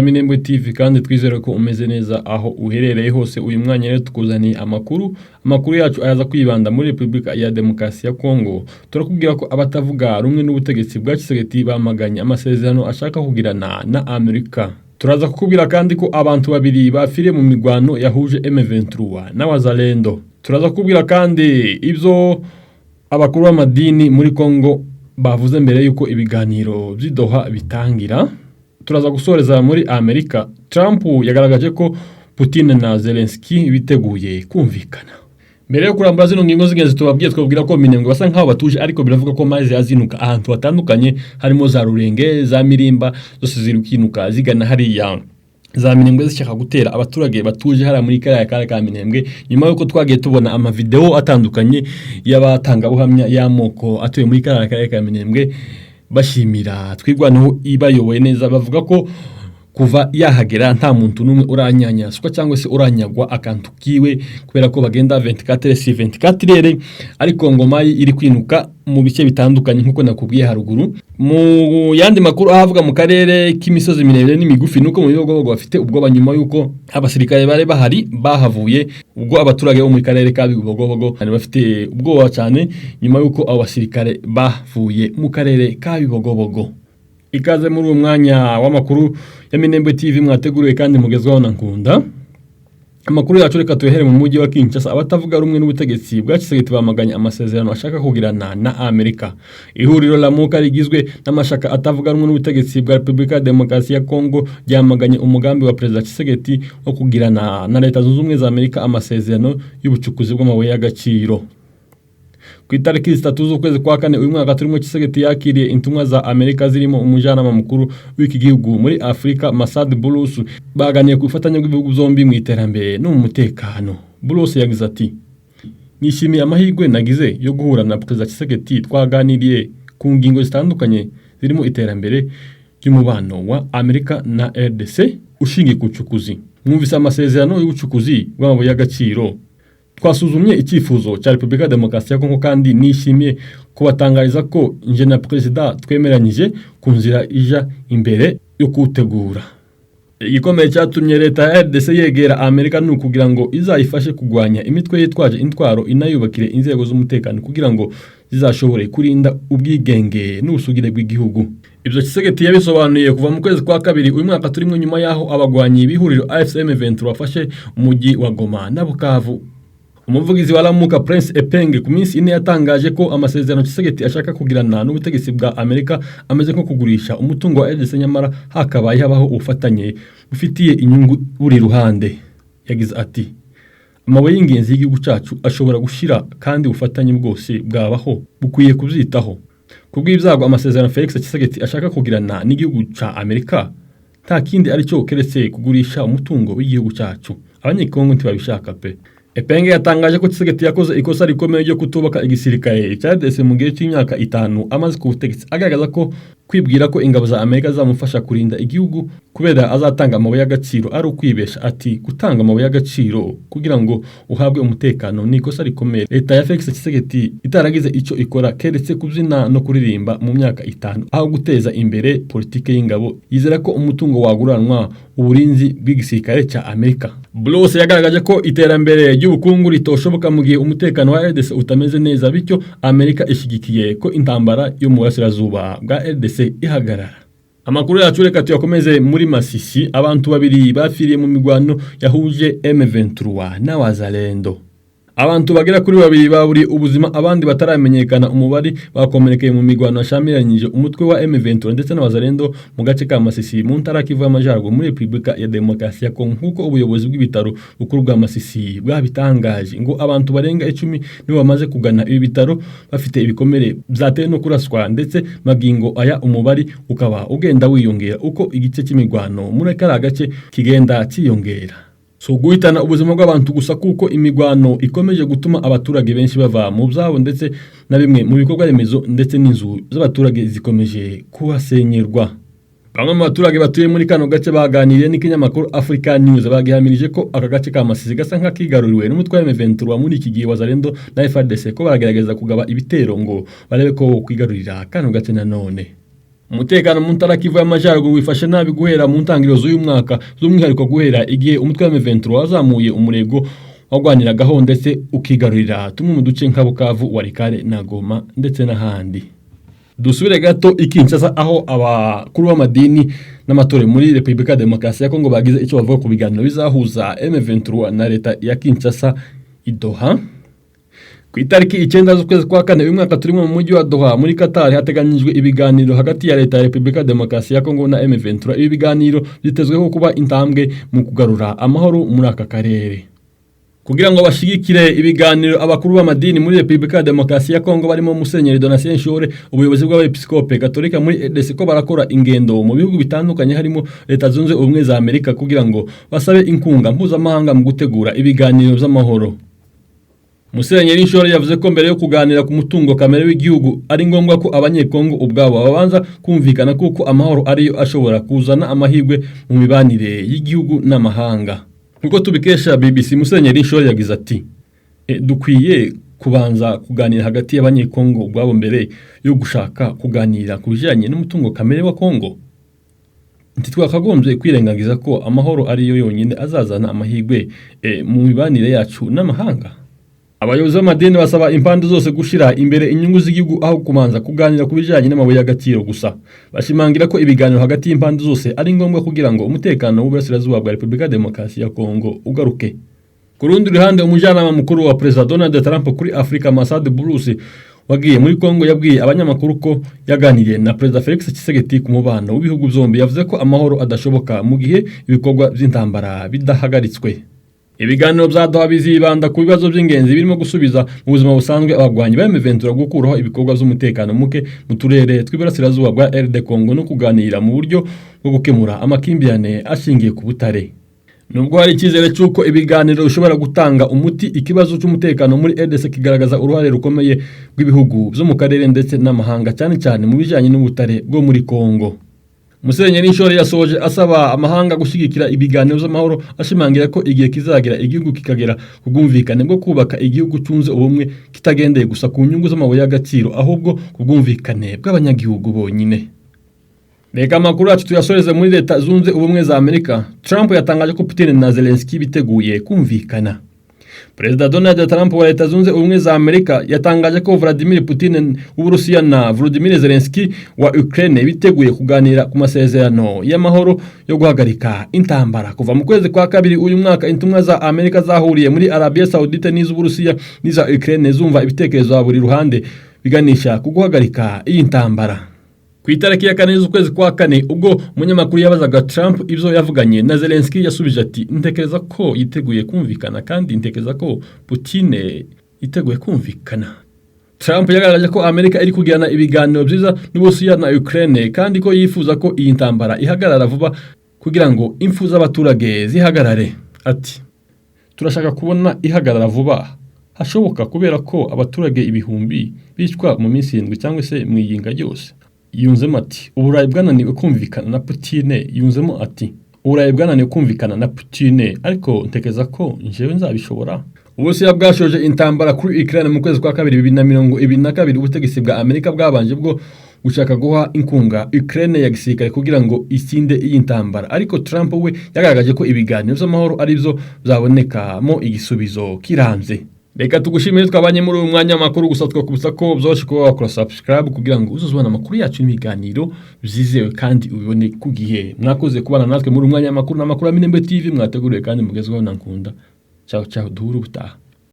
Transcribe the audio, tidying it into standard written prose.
Minembwe TV kandi twizere ko umeze neza aho uherereye hose. Uyu mwanya rero tukuzaniye amakuru yacu ayaza kwibanda muri Repubulika ya Demokarasi ya Kongo. Turakubwira ko abatavuga rumwe n'ubutegetsi bwa Tshisekedi bamaganye amasezerano ashaka kugirana na Amerika. Turaza kukubwira kandi ko abantu babiri bafiriye mu migwano yahuje M23 na Wazalendo. Turaza kukubwira kandi ibyo abakuru b'amadini muri Kongo bavuze mbere yuko ibiganiro by'Doha bitangira. Turaza gusoreza muri Amerika. Trump yagaragaje ko Putin na Zelensky biteguye kumvikana. Mbere yo kurambura zino ngingo z'ingenzi twabwira ko Minembwe basa nkaho batuje, ariko biravuga ko maze yazinuka ahantu hatandukanye, harimo za Rurenge, za Mirimba, zose zirukinuka zigana hariya za Minembwe zishaka gutera abaturage batuje hara muri kariya ka Minembwe, nyuma yuko twagiye tubona amavideo atandukanye y'abatanga buhamya y'amoko atuye muri kariya ka Minembwe bashimira twigwanaho ibayoboye neza. Bavuga ko kuva yahagera nta muntu numwe uranyanyaswa cyangwa se uranyagwa akantu kiwe, kubera ko bagenda 24/24, ariko ngoma iri kwinuka mu bice bitandukanye nkuko nakubwiye haruguru. Mu yandi makuru ahavuga mu karere k'imisozi miremire n'imigufi, nuko mu bihugu bafite ubwoba nyuma yuko abasirikare bare bahari bahavuye, ubwo abaturage bo mu karere ka Bibogobogo bafite ubwoba cyane nyuma yuko abo basirikare bavuye mu karere ka Bibogobogo. Ikaze muri uwo mwanya w'amakuru ya Minembwe TV mwateguriwe kandi mugezwaho na Nkunda. Amakuru yacu reka tuhere mu mujyi wa Kinshasa. Abatavuga rumwe n'ubutegetsi bwa Tshisekedi bamaganye amasezerano ashaka kugirana na Amerika. Ihuriro Lamuka rigizwe n'amashaka atavuga rumwe n'ubutegetsi bwa Repubulika ya Demokarasi ya Kongo ryamaganye umugambi wa Perezida Tshisekedi wo kugirana na Leta Zunze Ubumwe za Amerika amasezerano y'ubucukuzi bw'amabuye y'agaciro. Ku itariki 3 z'ukwezi kwa kane uyu mwaka turimo, Tshisekedi yakiriye intumwa za Amerika zirimo umujyanama mukuru w'iki gihugu muri Afrika Masad Boulos. Baganiye ku ifatanya bw'ibihugu zombi mu iterambere no mu mutekano. Boulos yagize ati: "Nishimiye amahirwe nagize yo guhura na Perezida Tshisekedi. Twaganiriye ku ngingo zitandukanye zirimo iterambere ry'umubano wa Amerika na RDC ushingiye ku bucukuzi. Mwumvise amasezerano y'ubucukuzi bw'amabuye y'agaciro. Twasuzumye icyifuzo cya Repubulika ya Demokarasi ya Kongo kandi nishimiye kubatangariza ko nje na Perezida twemeranyije ku nzira ija imbere yo kutegura." Igikomeye cyatumye leta ya RDC yegera Amerika ni ukugira ngo izayifashe kugwanya imitwe yitwaje intwaro, inayubakire inzego z'umutekano kugira ngo zizashobore kurinda ubwigenge n'ubusugire bw'igihugu. Ibyo Tshisekedi yabisobanuye kuva mu kwezi kwa kabiri uyu mwaka turimo, nyuma yaho abagwanyi b'ihuriro AFC/M23 bafashe umujyi wa Goma na Bukavu. Umuvugizi wa Lamuka Prince Epenge ku minsi ine yatangaje ko amasezerano Tshisekedi ashaka kugirana n'ubutegetsi bwa Amerika ameze nko kugurisha umutungo wa RDC, nyamara hakabaye habaho ubufatanye bufitiye inyungu buri ruhande. Yagize ati: "Amabuye y'ingenzi y'igihugu cyacu ashobora gushira kandi ubufatanye bwose bwabaho bukwiye kubyitaho." Kubw'ibyago amasezerano Felix Tshisekedi ashaka kugirana n'igihugu cya Amerika nta kindi ari cyo keretse kugurisha umutungo w'igihugu cyacu. Abanyekongo ntibabishaka pe. Epenge yatangaje ko Tshisekedi yakoze ikosa rikomeye ryo kutubaka igisirikare cya RDC mu gihe cy'imyaka 5 amaze ku butegetsi, agaragaza ko kwibwira ko ingabo za Amerika zamufasha kurinda igihugu kubera azatanga amabuye y'agaciro ari ukwibesha. Ati: "Gutanga amabuye y'agaciro kugira ngo uhabwe umutekano ni ikosa rikomeye leta ya Felix Tshisekedi itaragize icyo ikora keretse kubyina no kuririmba mu myaka 5 aho guteza imbere politike y'ingabo. Yizera ko umutungo waguranwa uburinzi bw'igisirikare cya Amerika." Boulos yagaragaje ko iterambere ry'ubukungu ritoshoboka mu gihe umutekano wa RDC utameze neza, bityo Amerika ishigikiye ko intambara yo mu burasirazuba bwa RDC ihagarara. Amakuru yacu reka tuyakomeze muri Masisi. Abantu babiri bafiriye mu migwano yahuje M23 na Wazalendo. Abantu bagera kuri babiri baburi ubuzima, abandi bataramenyekana umubare bakomerekeye mu migwano yashamiranyije umutwe wa M23 ndetse na Wazalendo mu gace ka Masisi mu ntara Kivu y'Amajyaruguru muri Repubulika ya Demokarasi ya Kongo. Nkuko ubuyobozi bw'ibitaro bukuru bwa Masisi bwabitangaje, ngo abantu barenga 10 nibo bamaze kugana ibi bitaro bafite ibikomere byatewe no kuraswa, ndetse magingo aya umubare ukaba ugenda wiyongera uko igice cy'imigwano muri kara gace kigenda cyiyongera. So guhitana ubuzima bw'abantu gusa, kuko imigwano ikomeje gutuma abaturage benshi bava mu byabo ndetse na bimwe mu bikorwa remezo, ndetse n'inzu z'abaturage zikomeje kuhasenyerwa. Bamwe mu baturage batuye muri kano gace baganiriye n'ikinyamakuru African News bagihamirije ko aka gace ka Masisi gasa nk'akigaruriwe n'umutwe wa M23 muri iki gihe Wazalendo na FARDC ko baragerageza kugaba ibitero ngo barebe ko kwigarurira kano gace nanone. umutekano mu ntara Kivu y'Amajyaruguru wifashe nabi guhera mu ntangiriro z'uyu mwaka, by'umwihariko guhera igihe umutwe wa M23 wazamuye umurego wagwaniragaho ndetse ukigarurira tumwe mu duce nka Bukavu, Walikale na Goma ndetse n'ahandi. Dusubire gato i Kinshasa aho abakuru b'amadini n'amatorero muri Repubulika ya Demokarasi ya Kongo bagize icyo bavuga ku biganiro bizahuza M23 na leta ya Kinshasa i Doha. Ku itariki 9 z'ukwezi kwa kane uyu mwaka turimo mu mujyi wa Doha muri Qatar hateganyijwe ibiganiro hagati ya leta ya Repubulika ya Demokarasi ya Kongo na M23. Ibi biganiro byitezweho kuba intambwe mu kugarura amahoro muri aka karere. Kugira ngo bashigikire ibiganiro, abakuru b'amadini muri Repubulika ya Demokarasi ya Kongo barimo Musenyeri Donatien Nshore, ubuyobozi bw'abepiskope Gatolika muri RDC ko barakora ingendo mu bihugu bitandukanye harimo Leta Zunze Ubumwe za Amerika kugira ngo basabe inkunga mpuzamahanga mu gutegura ibiganiro by'amahoro. Musenyeri Nshore yavuze ko mbere yo kuganira ku mutungo kamere w'igihugu ari ngombwa ko abanyekongo ubwabo babanza kumvikana kuko amahoro ariyo ashobora kuzana amahirwe mu mibanire y'igihugu n'amahanga. Nkuko tubikesha BBC, Musenyeri Nshore yagize ati dukwiye kubanza kuganira hagati y'abanyekongo ubwabo mbere yo gushaka kuganira ku bijyanye n'umutungo kamere wa Kongo. Ntitwakagombye kwirengagiza ko amahoro ariyo yonyine azazana amahirwe mu mibanire yacu n'amahanga. Abayobozi b'amadini basaba impande zose gushira imbere inyungu z'igihugu aho kumanza kuganira ku bijyanye n'amabuye y'agaciro gusa. Bashimangira ko ibiganiro hagati y'impande zose ari ngombwa kugira ngo umutekano w'uburasirazuba bwa Repubulika ya Demokarasi ya Kongo ugaruke. Ku rundi ruhande, umujyanama mukuru wa Perezida Donald Trump kuri Afrika, Masad Bruce, wagiye muri Kongo yabwiye abanyamakuru ko yaganiriye na Perezida Felix Tshisekedi ku mubano w'ibihugu byombi. Yavuze ko amahoro adashoboka mu gihe ibikorwa by'intambara bidahagaritswe. Ibiganiro bya Doha bizibanda ku bibazo by'ingenzi birimo gusubiza mu buzima busanzwe abagwanyi ba M23, gukuraho ibikorwa by'umutekano muke mu turere tw'iburasirazuba bwa RD Congo no kuganira mu buryo bwo gukemura amakimbirane ashingiye ku butare. Nubwo hari icyizere cy'uko ibiganiro bishobora gutanga umuti, ikibazo cy'umutekano muri RDC kigaragaza uruhare rukomeye rw'ibihugu byo mu karere ndetse n'amahanga, cyane cyane mu bijyanye n'ubutare bwo muri Congo. Musenyeri Nshore yasoje asaba amahanga gushyigikira ibiganiro by'amahoro, ashimangira ko igihe kizagira igihugu kikagera ku bwumvikane bwo kubaka igihugu cyunze ubumwe kitagendeye gusa ku nyungu z'amabuye y'agaciro ahubwo ku bwumvikane bw'abanyagihugu bonyine. Reka amakuru yacu tuyasoreze muri Leta Zunze Ubumwe za Amerika. Trump yatangaje ko Putin na Zelensky biteguye kumvikana. Perezida Donald Trump wa Leta Zunze Ubumwe za Amerika yatangaje ko Vladimir Putin w'Uburusiya na Volodymyr Zelensky wa Ukraine biteguye kuganira ku masezerano y'amahoro yo guhagarika intambara. Kuva mu kwezi kwa kabiri uyu mwaka, intumwa za Amerika zahuriye muri Arabia Saudite n'iz'Uburusiya n'iza Ukraine zumva ibitekerezo bya buri ruhande biganisha ku guhagarika iyi ntambara. Ku itariki ya 4 z'ukwezi kwa kane, ubwo umunyamakuru yabazaga Trump ibyo yavuganye na Zelensky, yasubije ati ntekereza ko yiteguye kumvikana kandi ntekereza ko Putin yiteguye kumvikana. Trump yagaragaje ko Amerika iri kugirana ibiganiro byiza n'Uburusiya na Ukraine kandi ko yifuza ko iyi ntambara ihagarara vuba kugira ngo impfu z'abaturage zihagarare. Ati turashaka kubona ihagarara vuba hashoboka kubera ko abaturage ibihumbi bicwa mu minsi 7 cyangwa se mu iyinga ryose. Yunzemo ati Uburayi bwananiwe kumvikana na Putin. Yunzemo ati Uburayi bwananiwe kumvikana na Putin, ariko ntekereza ko njewe nzabishobora. Uburusiya bwashoje intambara kuri Ukraine mu kwezi kwa kabiri 2022. Ubutegetsi bwa Amerika bwabanje bwo gushaka guha inkunga Ukraine ya gisirikare kugira ngo isinde iyi ntambara, ariko Trump we yagaragaje ko ibiganiro by'amahoro ari byo zabonekamo igisubizo kirambye. Reka tugushimire twabanye muri uyu mwanya makuru, gusa twakubutsa ko byoroshye kuba wakora subscribe kugira ngo uzuzubona amakuru yacu n'ibiganiro byizewe kandi ubibone ku gihe. Mwakoze kubana natwe muri uyu mwanya makuru n'amakuru ya Minembwe TV, mwateguriwe kandi mugezweho na Nkunda. Ciao ciao, duhuru butaha.